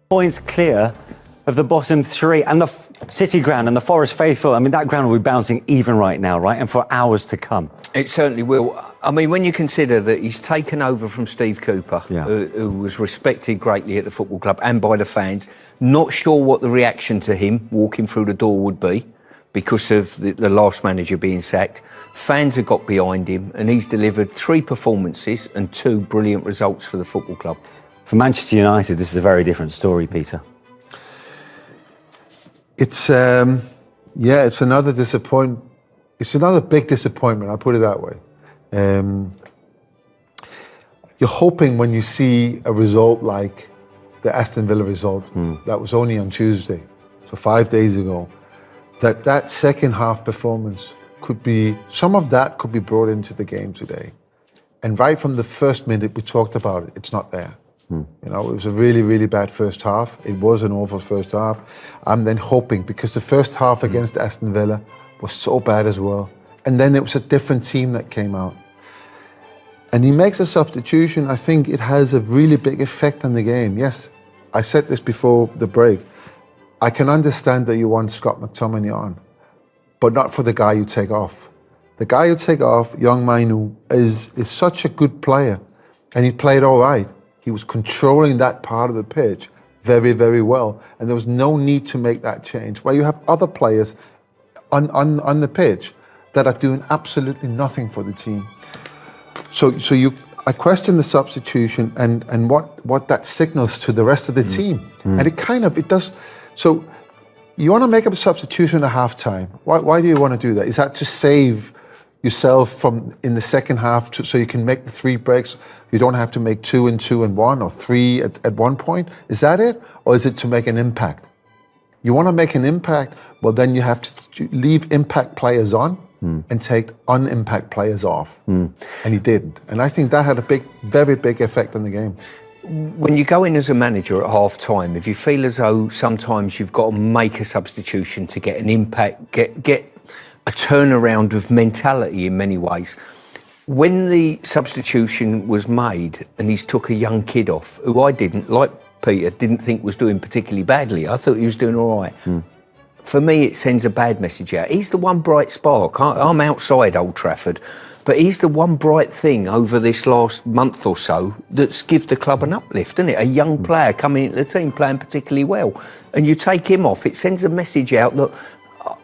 points clear of the bottom three, and the City ground and the Forest faithful. I mean, that ground will be bouncing even right now, right? And for hours to come. It certainly will. I mean, when you consider that he's taken over from Steve Cooper, who was respected greatly at the football club and by the fans, not sure what the reaction to him walking through the door would be because of the last manager being sacked. Fans have got behind him, and he's delivered 3 performances and 2 brilliant results for the football club. For Manchester United, this is a very different story, Peter. It's it's another disappointment. It's another big disappointment. I'll put it that way. You're hoping when you see a result like the Aston Villa result that was only on Tuesday, so 5 days ago, that second half performance could be, some of that could be brought into the game today. And right from the first minute we talked about it, it's not there. You know, it was a really, really bad first half. It was an awful first half. I'm then hoping, because the first half against Aston Villa was so bad as well. And then it was a different team that came out. And he makes a substitution. I think it has a really big effect on the game. Yes, I said this before the break. I can understand that you want Scott McTominay on, but not for the guy you take off. The guy you take off, young Mainu, is such a good player. And he played all right. He was controlling that part of the pitch very, very well. And there was no need to make that change. Where you have other players on the pitch that are doing absolutely nothing for the team. So I question the substitution and what that signals to the rest of the team. And it does. So you want to make up a substitution at halftime. Why do you want to do that? Is that to save yourself from in the second half so you can make the 3 breaks? You don't have to make 2 and 2 and 1 or 3 at one point. Is that it? Or is it to make an impact? You want to make an impact, well, then you have to leave impact players on and take un-impact players off. And he didn't. And I think that had a very big effect on the game. When you go in as a manager at half-time, if you feel as though sometimes you've got to make a substitution to get an impact, get a turnaround of mentality in many ways, when the substitution was made and he's took a young kid off, who I didn't, like Peter, didn't think was doing particularly badly. I thought he was doing all right. For me, it sends a bad message out. He's the one bright spark. I'm outside Old Trafford, but he's the one bright thing over this last month or so that's give the club an uplift, isn't it? A young player coming into the team playing particularly well. And you take him off, it sends a message out that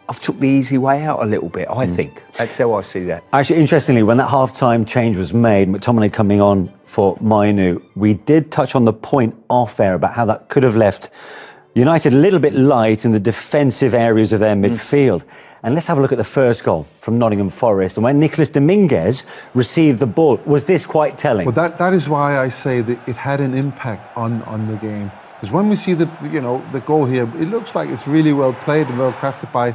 I've took the easy way out a little bit, I think. That's how I see that. Actually, interestingly, when that half-time change was made, McTominay coming on for Mainu, we did touch on the point off air about how that could have left United a little bit light in the defensive areas of their midfield. And let's have a look at the first goal from Nottingham Forest. And when Nicolas Dominguez received the ball, was this quite telling? Well, that is why I say that it had an impact on the game. Because when we see the goal here, it looks like it's really well played and well crafted by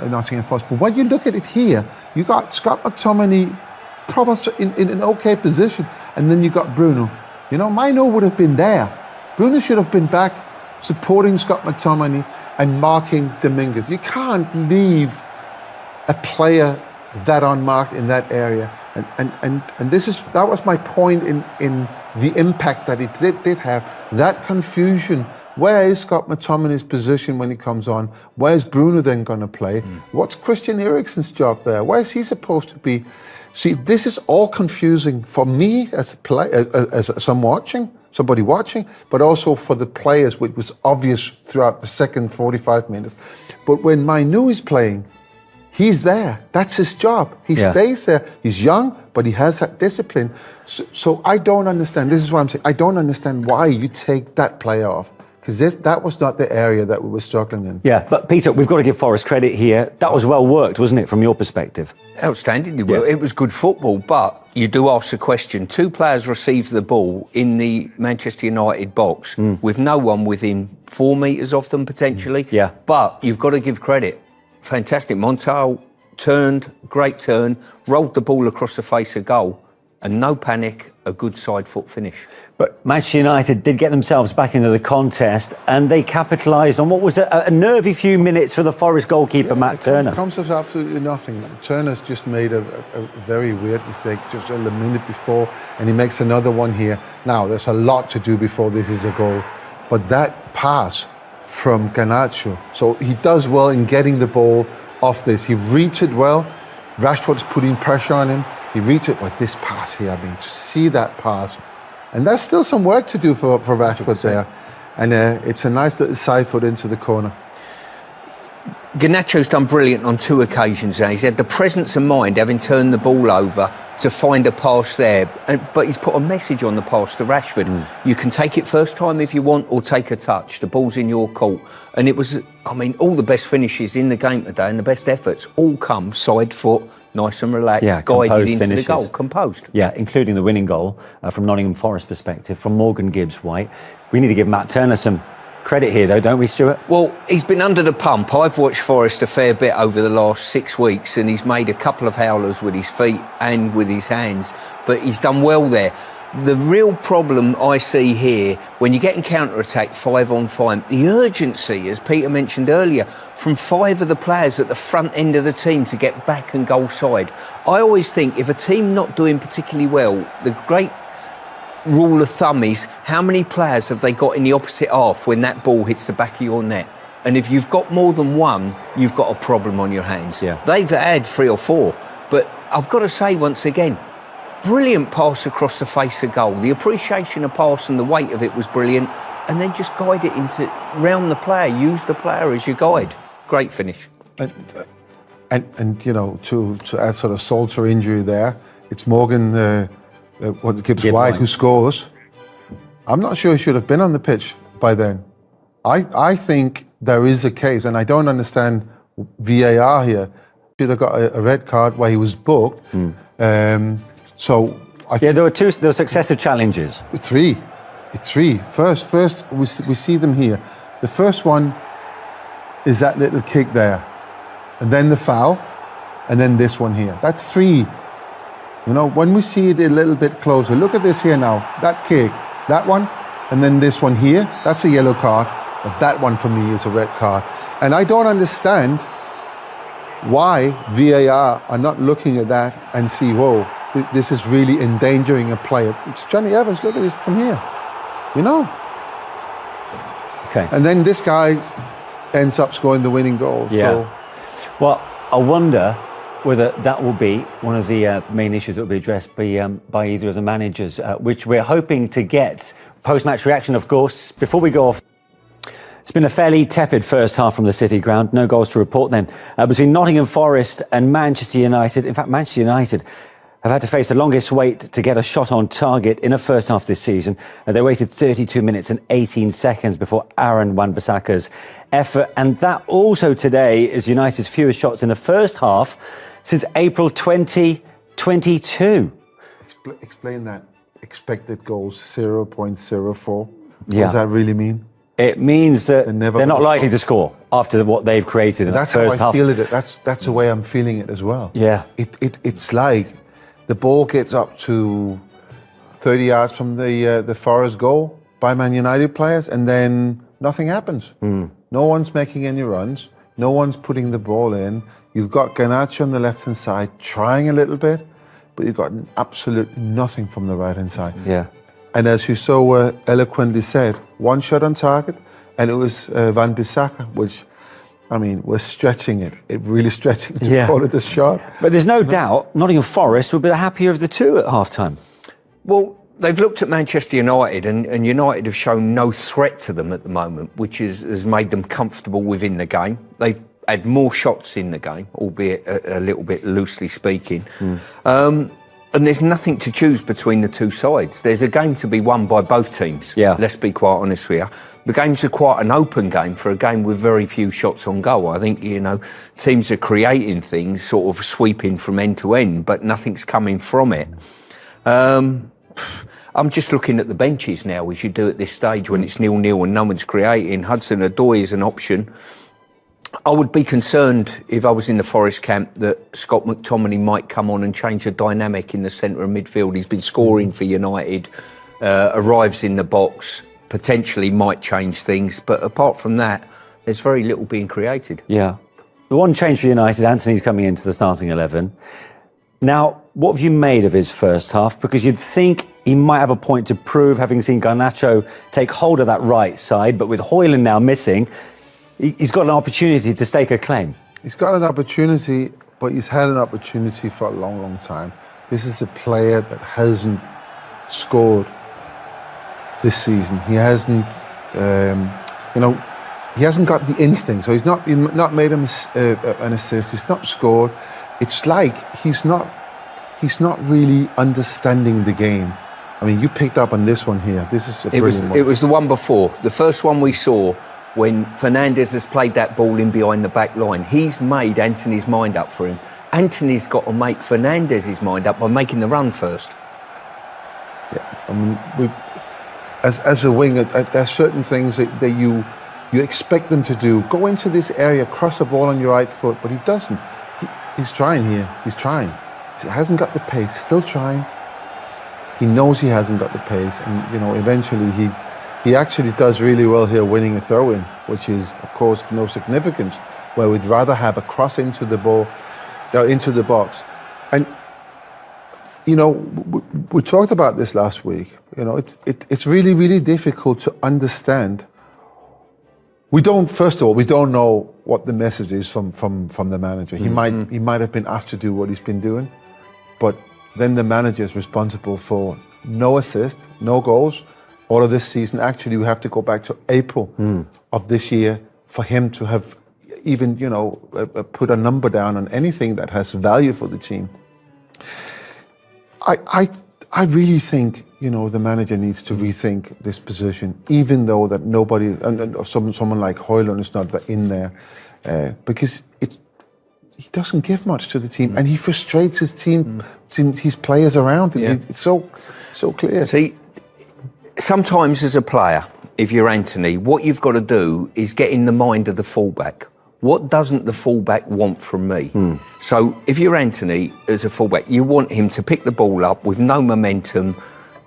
Nottingham Forest. But when you look at it here, you got Scott McTominay probably in an okay position, and then you got Bruno. You know, Mainu would have been there. Bruno should have been back supporting Scott McTominay and marking Dominguez. You can't leave a player that unmarked in that area. And that was my point in the impact that it did have. That confusion. Where is Scott McTominay's position when he comes on? Where is Bruno then going to play? What's Christian Eriksen's job there? Where is he supposed to be? See, this is all confusing for me as a player, as somebody watching, but also for the players, which was obvious throughout the second 45 minutes. But when Mainu is playing, he's there. That's his job. He stays there. He's young, but he has that discipline. So I don't understand. This is what I'm saying. I don't understand why you take that player off. Because that was not the area that we were struggling in. Yeah, but Peter, we've got to give Forest credit here. That was well worked, wasn't it, from your perspective? Outstandingly well. It was good football, but you do ask the question. 2 players received the ball in the Manchester United box with no one within 4 metres of them, potentially. Yeah. But you've got to give credit. Fantastic. Montiel turned, great turn, rolled the ball across the face of goal. And no panic, a good side foot finish. But Manchester United did get themselves back into the contest, and they capitalised on what was a nervy few minutes for the Forest goalkeeper, Matt Turner. It comes of absolutely nothing. Turner's just made a very weird mistake just a minute before, and he makes another one here. Now, there's a lot to do before this is a goal. but that pass from Garnacho, so he does well in getting the ball off this. He reads it well. Rashford's putting pressure on him. He reads it with this pass here. I mean, to see that pass. And there's still some work to do for Rashford there. And it's a nice little side foot into the corner. Garnacho's done brilliant on 2 occasions now. He's had the presence of mind, having turned the ball over, to find a pass there. But he's put a message on the pass to Rashford. You can take it first time if you want, or take a touch. The ball's in your court. And it was, I mean, all the best finishes in the game today and the best efforts all come side foot, nice and relaxed, guided into finishes. the goal, composed. Yeah, including the winning goal from Nottingham Forest perspective, from Morgan Gibbs-White. We need to give Matt Turner some credit here, though, don't we, Stuart? Well, he's been under the pump. I've watched Forest a fair bit over the last 6 weeks, and he's made a couple of howlers with his feet and with his hands, but he's done well there. The real problem I see here, when you get in counter-attack 5 on 5, the urgency, as Peter mentioned earlier, from 5 of the players at the front end of the team to get back and goal side. I always think if a team not doing particularly well, the great rule of thumb is how many players have they got in the opposite half when that ball hits the back of your net? And if you've got more than one, you've got a problem on your hands. Yeah. They've had 3 or 4, but I've got to say once again, brilliant pass across the face of goal. The appreciation of pass and the weight of it was brilliant, and then just guide it into round the player, use the player as your guide. Great finish. And you know, to add sort of salt to injury there, it's Morgan Gibbs-White who scores. I'm not sure he should have been on the pitch by then. I think there is a case, and I don't understand VAR here. Should have got a red card where he was booked. So there were successive challenges. Three. First we see them here. The first one is that little kick there, and then the foul, and then this one here. That's 3. You know, when we see it a little bit closer, look at this here now. That kick, that one, and then this one here, that's a yellow card. But that one for me is a red card. And I don't understand why VAR are not looking at that and see, whoa, this is really endangering a player. It's Johnny Evans, look at this from here. You know? Okay. And then this guy ends up scoring the winning goal. Yeah. So. Well, I wonder whether that will be one of the main issues that will be addressed by either of the managers, which we're hoping to get post-match reaction, of course. Before we go off, it's been a fairly tepid first half from the City ground. No goals to report then. Between Nottingham Forest and Manchester United. In fact, Manchester United have had to face the longest wait to get a shot on target in a first half this season. They waited 32 minutes and 18 seconds before Aaron Wan-Bissaka's effort. And that also today is United's fewest shots in the first half since April 2022. Explain that. Expected goals 0.04. Yeah. What does that really mean? It means that they're not likely to score after what they've created in the first half. That's how I feel it. That's the way I'm feeling it as well. Yeah. It's like the ball gets up to 30 yards from the Forest goal by Man United players, and then nothing happens. No one's making any runs. No one's putting the ball in. You've got Garnacho on the left-hand side trying a little bit, but you've got absolute nothing from the right-hand side. Yeah. And as you so eloquently said, one shot on target, and it was Wan-Bissaka, which, I mean, we're stretching it. It really stretching to call it a shot. But there's no doubt Nottingham Forest will be the happier of the two at half-time. Well, they've looked at Manchester United, and United have shown no threat to them at the moment, which has made them comfortable within the game. They've had more shots in the game, albeit a little bit loosely speaking. And there's nothing to choose between the two sides. There's a game to be won by both teams. Yeah. Let's be quite honest with you. The games are quite an open game for a game with very few shots on goal. I think, you know, teams are creating things, sort of sweeping from end to end, but nothing's coming from it. I'm just looking at the benches now, as you do at this stage when it's 0-0 and no one's creating. Hudson-Odoi is an option. I would be concerned if I was in the Forest camp that Scott McTominay might come on and change the dynamic in the centre of midfield. He's been scoring for United, arrives in the box, potentially might change things. But apart from that, there's very little being created. Yeah. The one change for United, Anthony's coming into the starting 11. Now, what have you made of his first half? Because you'd think he might have a point to prove, having seen Garnacho take hold of that right side, but with Højlund now missing, he's got an opportunity to stake a claim. He's got an opportunity, but he's had an opportunity for a long, long time. This is a player that hasn't scored this season. He hasn't, he hasn't got the instinct. So he's not made an assist. He's not scored. It's like he's not really understanding the game. I mean, you picked up on this one here. This is a brilliant one. It was the one before, the first one we saw when Fernandes has played that ball in behind the back line. He's made Anthony's mind up for him. Anthony's got to make Fernandes' mind up by making the run first. Yeah, I mean, as a winger, there's certain things that you expect them to do. Go into this area, cross the ball on your right foot, but he doesn't. He's trying here. He's trying. He hasn't got the pace. Still trying. He knows he hasn't got the pace, and eventually he actually does really well here, winning a throw-in, which is, of course, of no significance. Where we'd rather have a cross into the ball, into the box, and we talked about this last week. It's really, really difficult to understand. First of all, we don't know what the message is from the manager. He might have been asked to do what he's been doing, but then the manager is responsible for no assist, no goals, all of this season. Actually, we have to go back to April of this year for him to have even, put a number down on anything that has value for the team. I really think, the manager needs to rethink this position, even though that nobody, someone like Højlund is not in there, because he doesn't give much to the team, and he frustrates his team, his players around him. Yeah. It's so clear. See, sometimes as a player, if you're Anthony, what you've got to do is get in the mind of the fullback. What doesn't the fullback want from me? So if you're Anthony as a fullback, you want him to pick the ball up with no momentum,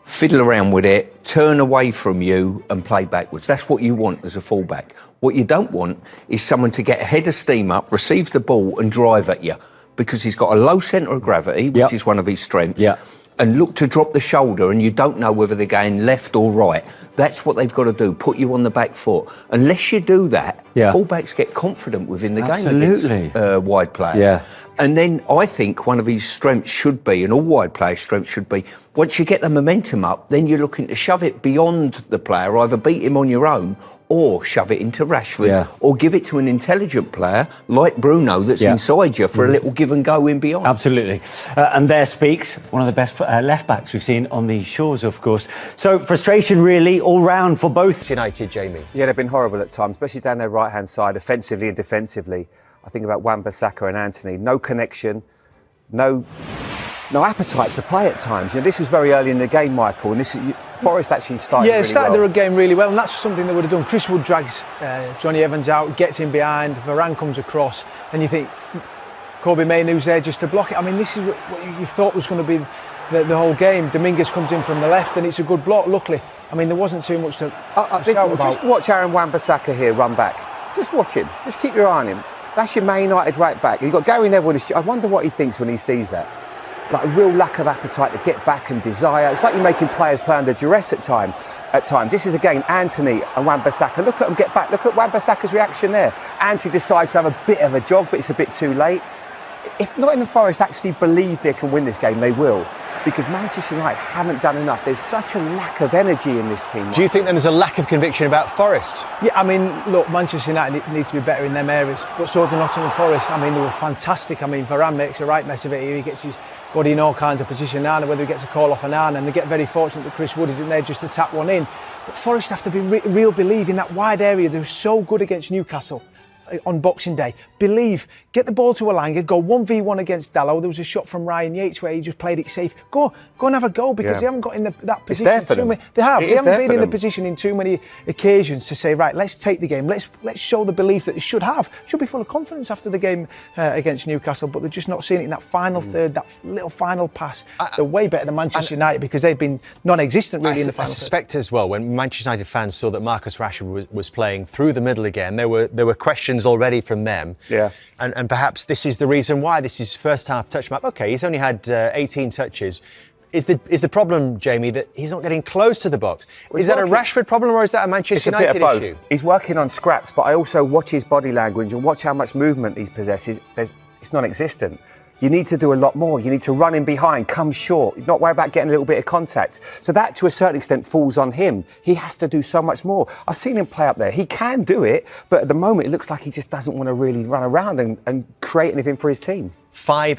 fiddle around with it, turn away from you and play backwards. That's what you want as a fullback. What you don't want is someone to get a head of steam up, receive the ball and drive at you, because he's got a low centre of gravity, which is one of his strengths. Yeah. And look to drop the shoulder, and you don't know whether they're going left or right. That's what they've got to do, put you on the back foot. Unless you do that, fullbacks get confident within the game against wide players. Yeah. And then I think one of his strengths should be, and all wide players' strengths should be, once you get the momentum up, then you're looking to shove it beyond the player, either beat him on your own or shove it into Rashford, or give it to an intelligent player like Bruno that's inside you for a little give and go in beyond. Absolutely. And there speaks one of the best left-backs we've seen on these shores, of course. So frustration really all round for both United, Jamie. Yeah, they've been horrible at times, especially down their right-hand side, offensively and defensively. I think about Wan-Bissaka and Antony. No connection, no appetite to play at times. This was very early in the game, Michael, and Forest actually started really well. Yeah, started the game really well, and that's something they would have done. Chris Wood drags Johnny Evans out, gets in behind, Varane comes across, and you think, Kobe Mainoo's there just to block it. I mean, this is what you thought was going to be the whole game. Dominguez comes in from the left, and it's a good block, luckily. I mean, there wasn't too much to shout about. Just watch Aaron Wan-Bissaka here run back. Just watch him. Just keep your eye on him. That's your Man United right back. You've got Gary Neville. I wonder what he thinks when he sees that. Like a real lack of appetite to get back and desire. It's like you're making players play under duress at times. This is again Antony and Wan-Bissaka. Look at them get back. Look at Wan-Bissaka's reaction there. Antony decides to have a bit of a jog, but it's a bit too late. If Nottingham Forest actually believe they can win this game, they will. Because Manchester United haven't done enough. There's such a lack of energy in this team. Do you think then there's a lack of conviction about Forest? Yeah, I mean, look, Manchester United need to be better in them areas, but so do Nottingham Forest. I mean, they were fantastic. I mean, Varane makes a right mess of it here. He gets his body in all kinds of position now, whether he gets a call off an arm, and they get very fortunate that Chris Wood is in there just to tap one in. But Forest have to be real believe in that wide area. They're so good against Newcastle on Boxing Day. Believe, get the ball to Elanga, go 1v1 against Dalot. There was a shot from Ryan Yates where he just played it safe. Go and have a go, because they haven't got in that position. It's there for them. They haven't been in the position in too many occasions to say, right, let's take the game. Let's show the belief that they should have. Should be full of confidence after the game against Newcastle, but they're just not seeing it in that final third, that little final pass. They're way better than Manchester United, because they've been non-existent really in the final I suspect as well, when Manchester United fans saw that Marcus Rashford was playing through the middle again, there were questions already from them. Yeah. And perhaps this is the reason why this is first half touch map. Okay, he's only had 18 touches. Is the problem, Jamie, that he's not getting close to the box? Well, Is that a working- Rashford problem or is that a It's Manchester a bit of United both. issue? He's working on scraps, but I also watch his body language and watch how much movement he possesses. It's non-existent. You need to do a lot more. You need to run in behind, come short, not worry about getting a little bit of contact. So that, to a certain extent, falls on him. He has to do so much more. I've seen him play up there. He can do it, but at the moment, it looks like he just doesn't want to really run around and create anything for his team. 5